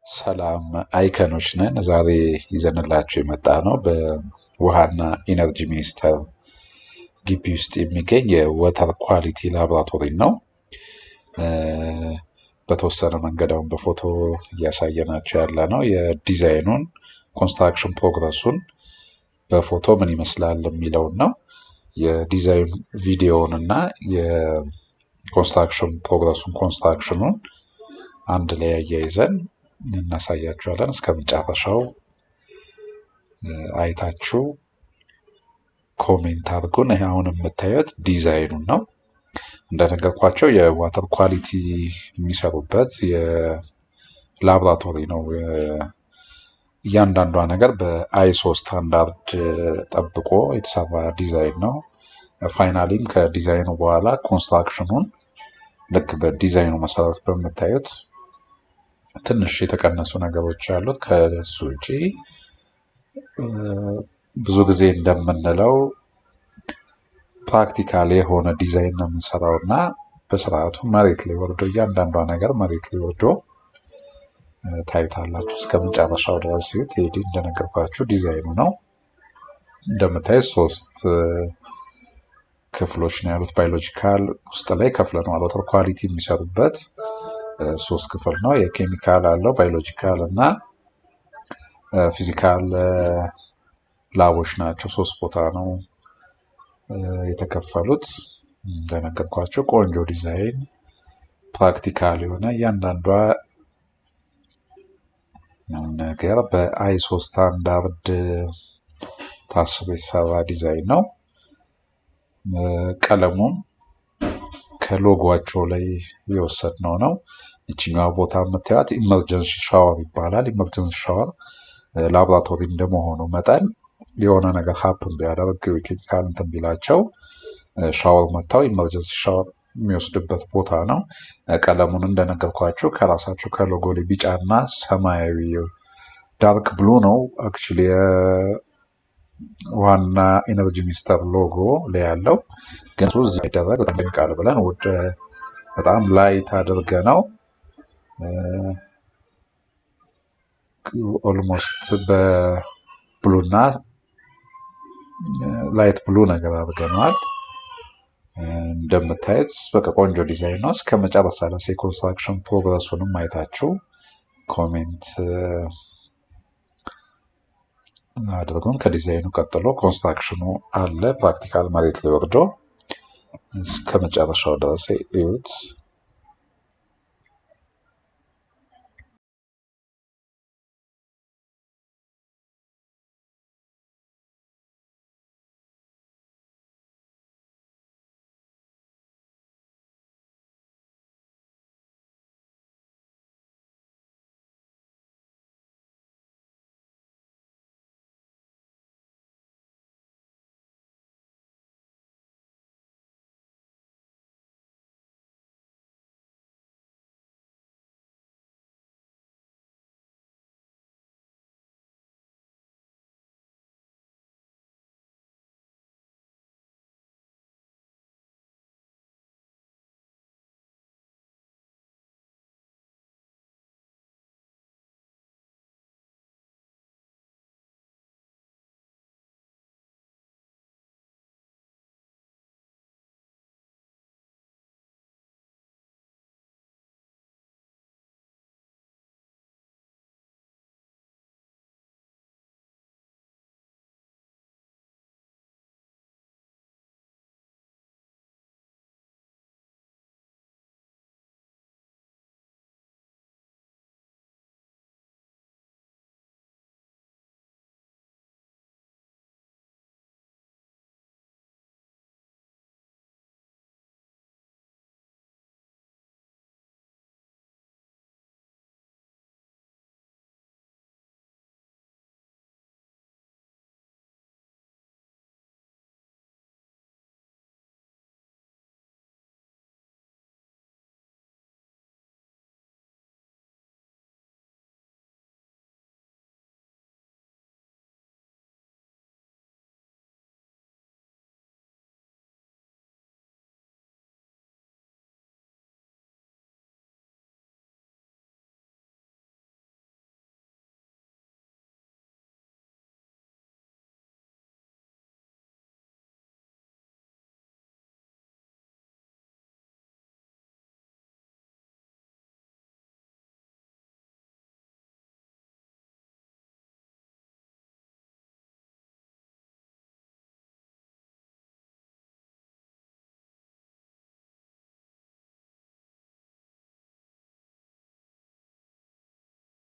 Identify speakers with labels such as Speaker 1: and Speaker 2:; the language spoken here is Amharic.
Speaker 1: ሰላም አይከኖች ነን። ዛሬ ይዘንላችሁ የመጣነው በውሃና ኢነርጂ ሚኒስቴር ግቢ ውስጥ የሚገኝ የወተር ኳሊቲ ላቦራቶሪ ነው። በተወሰነ መንገድ አሁን በፎቶ እያሳየናቸው ያለ ነው። የዲዛይኑን ኮንስትራክሽን ፕሮግረሱን በፎቶ ምን ይመስላል የሚለውን ነው። የዲዛይን ቪዲዮውን እና የኮንስትራክሽን ፕሮግረሱን ኮንስትራክሽኑን አንድ ላይ አያይዘን እናሳያችኋለን። እስከ መጨረሻው አይታችሁ ኮሜንት አድርጉን። ይሄ አሁን የምታዩት ዲዛይኑን ነው። እንደነገርኳቸው የዋተር ኳሊቲ የሚሰሩበት የላቦራቶሪ ነው። እያንዳንዷ ነገር በአይሶ ስታንዳርድ ጠብቆ የተሰራ ዲዛይን ነው። ፋይናሊም ከዲዛይኑ በኋላ ኮንስትራክሽኑን ልክ በዲዛይኑ መሰረት በምታዩት ትንሽ የተቀነሱ ነገሮች ያሉት። ከሱ ውጪ ብዙ ጊዜ እንደምንለው ፕራክቲካል የሆነ ዲዛይን ነው የምንሰራው እና በስርዓቱ መሬት ላይ ወርዶ እያንዳንዷ ነገር መሬት ላይ ወርዶ ታዩታላችሁ እስከ መጨረሻው ድረስ ሲዩት። ይሄ እንደነገርኳችሁ ዲዛይኑ ነው። እንደምታዩት 3 ክፍሎች ነው ያሉት። ባዮሎጂካል ውስጥ ላይ ከፍለነዋል። ወተር ኳሊቲ የሚሰሩበት 3 ክፍል ነው። የኬሚካል አለው፣ ባዮሎጂካል እና ፊዚካል ላቦች ናቸው። 3 ቦታ ነው የተከፈሉት። እንደነገርኳቸው ቆንጆ ዲዛይን፣ ፕራክቲካል የሆነ እያንዳንዷ ነገር በአይሶ ስታንዳርድ ታስቦ የተሰራ ዲዛይን ነው። ቀለሙም ከሎጓቸው ላይ የወሰድነው ነው። እቺኛዋ ቦታ የምታዩት ኢመርጀንሲ ሻወር ይባላል። ኢመርጀንሲ ሻወር ላቦራቶሪ እንደመሆኑ መጠን የሆነ ነገር ሀፕን ቢያደርግ ኬሚካል እንትን ቢላቸው ሻወር መታው ኢመርጀንሲ ሻወር የሚወስድበት ቦታ ነው። ቀለሙን እንደነገርኳችሁ ከራሳቸው ከሎጎ ላይ ቢጫና ሰማያዊ ዳርክ ብሉ ነው። አክቹሊ ዋና ኢነርጂ ሚኒስቴር ሎጎ ላይ ያለው ግን እዚህ ይደረግ በጣም ቃል ብለን ወደ በጣም ላይት አድርገ ነው ኦልሞስት በብሉና ላይት ብሉ ነገር አድርገናል። እንደምታዩት በቃ ቆንጆ ዲዛይን ነው። እስከ መጨረሻ ድረስ የኮንስትራክሽን ፕሮግረሱንም አይታችሁ ኮሜንት አድርጉን። ከዲዛይኑ ቀጥሎ ኮንስትራክሽኑ አለ። ፕራክቲካል መሬት ላይ ወርዶ እስከ መጨረሻው ድረስ እዩት።